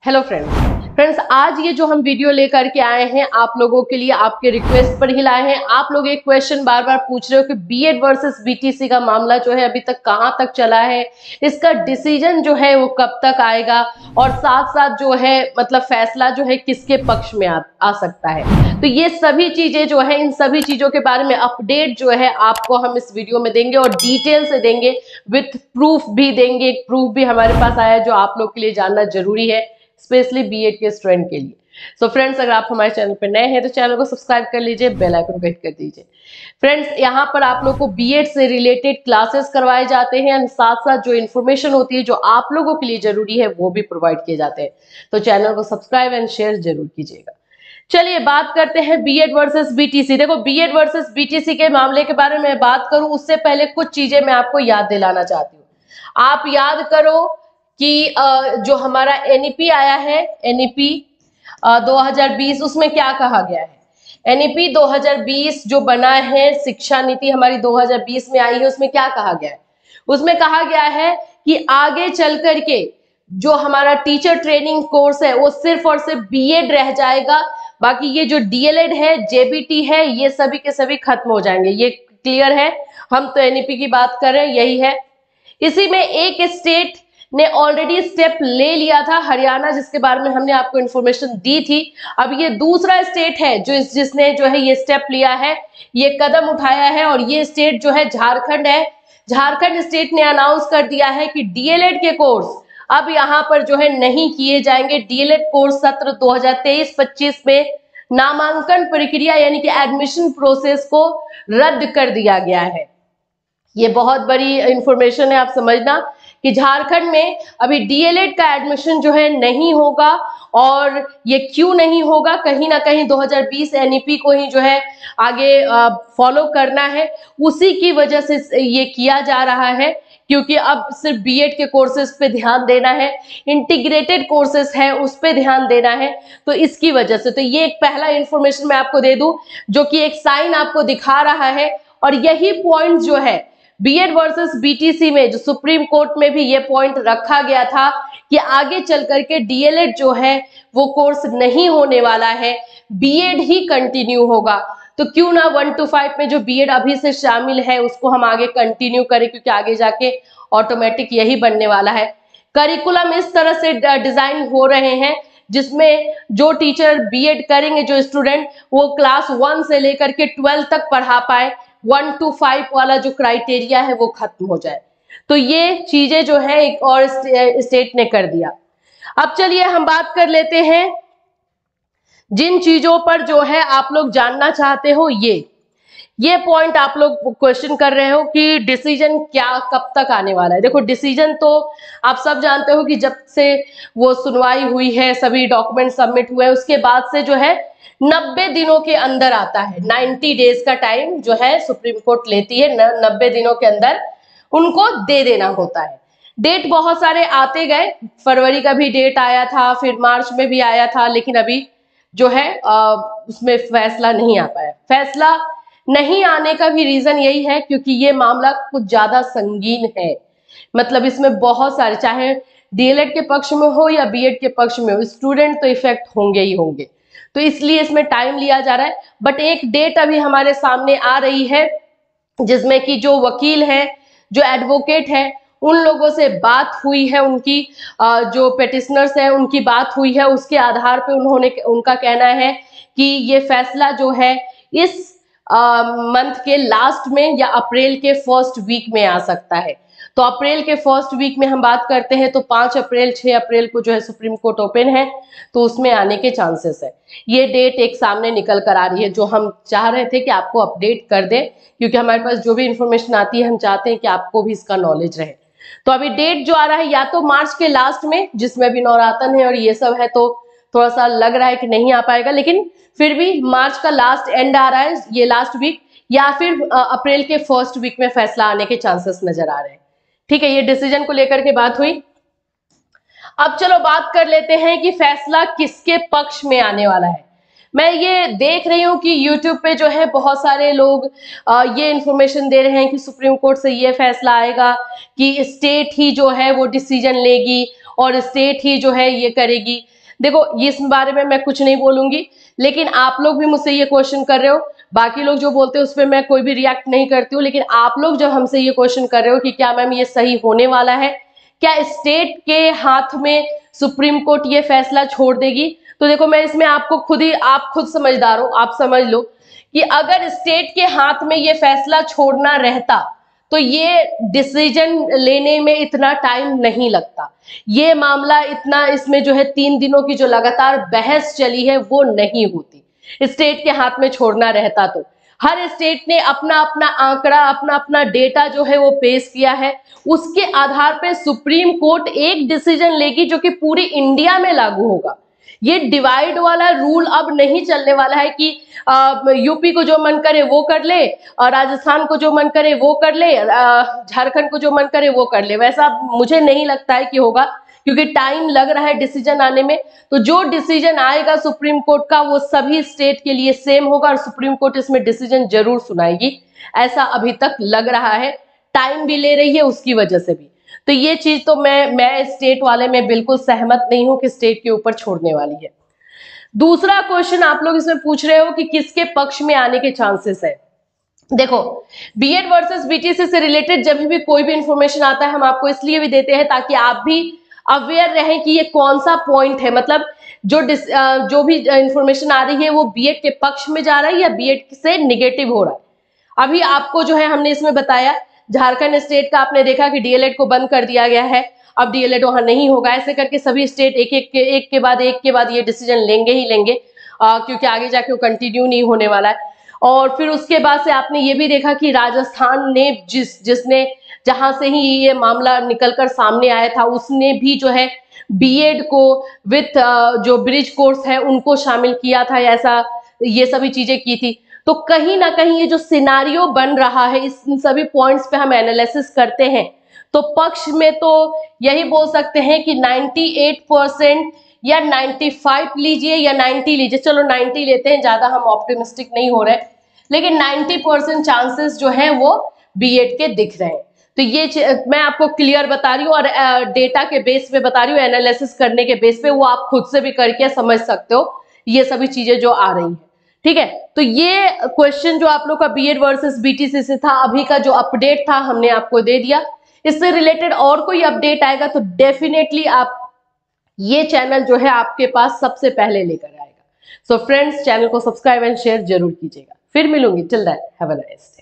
Hello friends, आज ये जो हम वीडियो लेकर के आए हैं आप लोगों के लिए, आपके रिक्वेस्ट पर ही लाए हैं। आप लोग एक क्वेश्चन बार बार पूछ रहे हो कि बीएड वर्सेस बीटीसी का मामला जो है अभी तक कहां तक चला है, इसका डिसीजन जो है वो कब तक आएगा, और साथ साथ जो है मतलब फैसला जो है किसके पक्ष में आ सकता है। तो ये सभी चीजें जो है, इन सभी चीजों के बारे में अपडेट जो है आपको हम इस वीडियो में देंगे और डिटेल से देंगे, विथ प्रूफ भी देंगे। एक प्रूफ भी हमारे पास आया है जो आप लोग के लिए जानना जरूरी है, स्पेशली बीएड के स्टूडेंट के लिए। सो फ्रेंड्स, अगर आप हमारे चैनल पर नए हैं तो चैनल को सब्सक्राइब कर लीजिए, बेल आइकन को हिट कर दीजिए। फ्रेंड्स, यहाँ पर आप लोग को बीएड से रिलेटेड क्लासेस करवाए जाते हैं, साथ साथ जो इन्फॉर्मेशन होती है जो आप लोगों के लिए जरूरी है वो भी प्रोवाइड किए जाते हैं। तो चैनल को सब्सक्राइब एंड शेयर जरूर कीजिएगा। चलिए बात करते हैं बीएड वर्सेस बीटीसी। देखो, बीएड वर्सेस बीटीसी के मामले के बारे में बात करूं उससे पहले कुछ चीजें मैं आपको याद दिलाना चाहती हूँ। आप याद करो कि जो हमारा एनईपी आया है, एनईपी 2020, उसमें क्या कहा गया है। एनईपी 2020 जो बना है, शिक्षा नीति हमारी 2020 में आई है, उसमें क्या कहा गया है? उसमें कहा गया है कि आगे चल करके जो हमारा टीचर ट्रेनिंग कोर्स है वो सिर्फ और सिर्फ बीएड रह जाएगा, बाकी ये जो डीएलएड है, जेबीटी है, ये सभी के सभी खत्म हो जाएंगे। ये क्लियर है? हम तो एनईपी की बात कर रहे हैं, यही है। इसी में एक स्टेट ने ऑलरेडी स्टेप ले लिया था, हरियाणा, जिसके बारे में हमने आपको इंफॉर्मेशन दी थी। अब ये दूसरा स्टेट है जिसने जो है ये स्टेप लिया है, ये कदम उठाया है, और ये स्टेट जो है झारखंड है। झारखंड स्टेट ने अनाउंस कर दिया है कि डीएलएड के कोर्स अब यहाँ पर जो है नहीं किए जाएंगे। डीएलएड कोर्स सत्र 2023-25 में नामांकन प्रक्रिया यानी कि एडमिशन प्रोसेस को रद्द कर दिया गया है। ये बहुत बड़ी इंफॉर्मेशन है, आप समझना कि झारखंड में अभी डीएलएड का एडमिशन जो है नहीं होगा। और ये क्यों नहीं होगा? कहीं ना कहीं 2020 एनईपी को ही जो है आगे फॉलो करना है, उसी की वजह से ये किया जा रहा है, क्योंकि अब सिर्फ बीएड के कोर्सेज पे ध्यान देना है, इंटीग्रेटेड कोर्सेज है उस पे ध्यान देना है, तो इसकी वजह से। तो ये एक पहला इंफॉर्मेशन मैं आपको दे दूं जो कि एक साइन आपको दिखा रहा है, और यही पॉइंट जो है बीएड वर्सेस बीटीसी में, जो सुप्रीम कोर्ट में भी ये पॉइंट रखा गया था कि आगे चल करके डीएलएड जो है वो कोर्स नहीं होने वाला है, बीएड ही कंटिन्यू होगा। तो क्यों ना 1 to 5 में जो बीएड अभी से शामिल है उसको हम आगे कंटिन्यू करें, क्योंकि आगे जाके ऑटोमेटिक यही बनने वाला है। करिकुलम इस तरह से डिजाइन हो रहे हैं जिसमें जो टीचर बीएड करेंगे, जो स्टूडेंट, वो क्लास 1 से लेकर के 12 तक पढ़ा पाए, 1 to 5 वाला जो क्राइटेरिया है वो खत्म हो जाए। तो ये चीजें जो है एक और स्टेट ने कर दिया। अब चलिए हम बात कर लेते हैं जिन चीजों पर जो है आप लोग जानना चाहते हो। ये पॉइंट आप लोग क्वेश्चन कर रहे हो कि डिसीजन क्या कब तक आने वाला है। देखो, डिसीजन तो आप सब जानते हो कि जब से वो सुनवाई हुई है, सभी डॉक्यूमेंट सबमिट हुए, उसके बाद से जो है 90 दिनों के अंदर आता है। 90 डेज का टाइम जो है सुप्रीम कोर्ट लेती है, 90 दिनों के अंदर उनको दे देना होता है। डेट बहुत सारे आते गए, फरवरी का भी डेट आया था, फिर मार्च में भी आया था, लेकिन अभी जो है उसमें फैसला नहीं आ पाया। फैसला नहीं आने का भी रीजन यही है क्योंकि ये मामला कुछ ज्यादा संगीन है। मतलब इसमें बहुत सारे, चाहे डीएलएड के पक्ष में हो या बीएड के पक्ष में हो, स्टूडेंट तो इफेक्ट होंगे ही होंगे, तो इसलिए इसमें टाइम लिया जा रहा है। बट एक डेट अभी हमारे सामने आ रही है जिसमें कि जो वकील है, जो एडवोकेट है, उन लोगों से बात हुई है, उनकी जो पेटिशनर्स हैं उनकी बात हुई है, उसके आधार पे उनका कहना है कि ये फैसला जो है इस मंथ के लास्ट में या अप्रैल के फर्स्ट वीक में आ सकता है। तो अप्रैल के फर्स्ट वीक में हम बात करते हैं तो 5 अप्रैल 6 अप्रैल को जो है सुप्रीम कोर्ट ओपन है, तो उसमें आने के चांसेस है। ये डेट एक सामने निकल कर आ रही है जो हम चाह रहे थे कि आपको अपडेट कर दें, क्योंकि हमारे पास जो भी इंफॉर्मेशन आती है हम चाहते हैं कि आपको भी इसका नॉलेज रहे। तो अभी डेट जो आ रहा है या तो मार्च के लास्ट में, जिसमें भी नवरातन है और ये सब है, तो थोड़ा सा लग रहा है कि नहीं आ पाएगा, लेकिन फिर भी मार्च का लास्ट एंड आ रहा है, ये लास्ट वीक, या फिर अप्रैल के फर्स्ट वीक में फैसला आने के चांसेस नजर आ रहे हैं। ठीक है, ये डिसीजन को लेकर के बात हुई। अब चलो बात कर लेते हैं कि फैसला किसके पक्ष में आने वाला है। मैं ये देख रही हूँ कि YouTube पे जो है बहुत सारे लोग ये इंफॉर्मेशन दे रहे हैं कि सुप्रीम कोर्ट से ये फैसला आएगा कि स्टेट ही जो है वो डिसीजन लेगी और स्टेट ही जो है ये करेगी। देखो इस बारे में मैं कुछ नहीं बोलूंगी, लेकिन आप लोग भी मुझसे ये क्वेश्चन कर रहे हो, बाकी लोग जो बोलते हैं उस पर मैं कोई भी रिएक्ट नहीं करती हूँ, लेकिन आप लोग जब हमसे ये क्वेश्चन कर रहे हो कि क्या मैम ये सही होने वाला है, क्या स्टेट के हाथ में सुप्रीम कोर्ट ये फैसला छोड़ देगी, तो देखो मैं इसमें आपको आप खुद समझदार हो, आप समझ लो कि अगर स्टेट के हाथ में ये फैसला छोड़ना रहता तो ये डिसीजन लेने में इतना टाइम नहीं लगता, ये मामला इतना इसमें जो है 3 दिनों की जो लगातार बहस चली है वो नहीं होती। स्टेट के हाथ में छोड़ना रहता तो हर स्टेट ने अपना अपना आंकड़ा, अपना अपना डेटा जो है वो पेश किया है, उसके आधार पर सुप्रीम कोर्ट एक डिसीजन लेगी जो कि पूरी इंडिया में लागू होगा। ये डिवाइड वाला रूल अब नहीं चलने वाला है कि यूपी को जो मन करे वो कर ले और राजस्थान को जो मन करे वो कर ले, झारखंड को जो मन करे वो कर ले, वैसा मुझे नहीं लगता है कि होगा, क्योंकि टाइम लग रहा है डिसीजन आने में। तो जो डिसीजन आएगा सुप्रीम कोर्ट का वो सभी स्टेट के लिए सेम होगा और सुप्रीम कोर्ट इसमें डिसीजन जरूर सुनाएगी, ऐसा अभी तक लग रहा है। टाइम भी ले रही है उसकी वजह से भी, तो ये चीज तो मैं स्टेट वाले में बिल्कुल सहमत नहीं हूं कि स्टेट के ऊपर छोड़ने वाली है। दूसरा क्वेश्चन आप लोग इसमें पूछ रहे हो कि किसके पक्ष में आने के चांसेस है। देखो बीएड वर्सेस बीटीसी से रिलेटेड जब भी कोई भी इंफॉर्मेशन आता है हम आपको इसलिए भी देते हैं ताकि आप भी अवेयर रहें कि ये कौन सा पॉइंट है, मतलब जो भी इंफॉर्मेशन आ रही है वो बीएड के पक्ष में जा रहा है या बीएड से निगेटिव हो रहा है। अभी आपको जो है हमने इसमें बताया झारखंड स्टेट का, आपने देखा कि डीएलएड को बंद कर दिया गया है, अब डीएलएड वहां नहीं होगा। ऐसे करके सभी स्टेट एक के बाद ये डिसीजन लेंगे ही लेंगे, क्योंकि आगे जाके वो कंटिन्यू नहीं होने वाला है। और फिर उसके बाद से आपने ये भी देखा कि राजस्थान ने जिसने जहां से ही ये मामला निकलकर सामने आया था उसने भी जो है बीएड को विथ जो ब्रिज कोर्स है उनको शामिल किया था, ऐसा ये सभी चीजें की थी। तो कहीं ना कहीं ये जो सिनारियो बन रहा है इन सभी पॉइंट्स पे हम एनालिसिस करते हैं तो पक्ष में तो यही बोल सकते हैं कि 98% या 95 लीजिए या 90 लीजिए, चलो 90 लेते हैं, ज्यादा हम ऑप्टिमिस्टिक नहीं हो रहे, लेकिन 90% चांसेस जो है वो बीएड के दिख रहे हैं। तो ये मैं आपको क्लियर बता रही हूँ और डेटा के बेस पे बता रही हूँ, एनालिसिस करने के बेस पे, वो आप खुद से भी करके समझ सकते हो ये सभी चीजें जो आ रही हैं। ठीक है, तो ये क्वेश्चन जो आप लोग का बीएड वर्सेस बीटीसी से था, अभी का जो अपडेट था हमने आपको दे दिया। इससे रिलेटेड और कोई अपडेट आएगा तो डेफिनेटली आप ये चैनल जो है आपके पास सबसे पहले लेकर आएगा। सो फ्रेंड्स, चैनल को सब्सक्राइब एंड शेयर जरूर कीजिएगा। फिर मिलूंगी, till that have a nice day.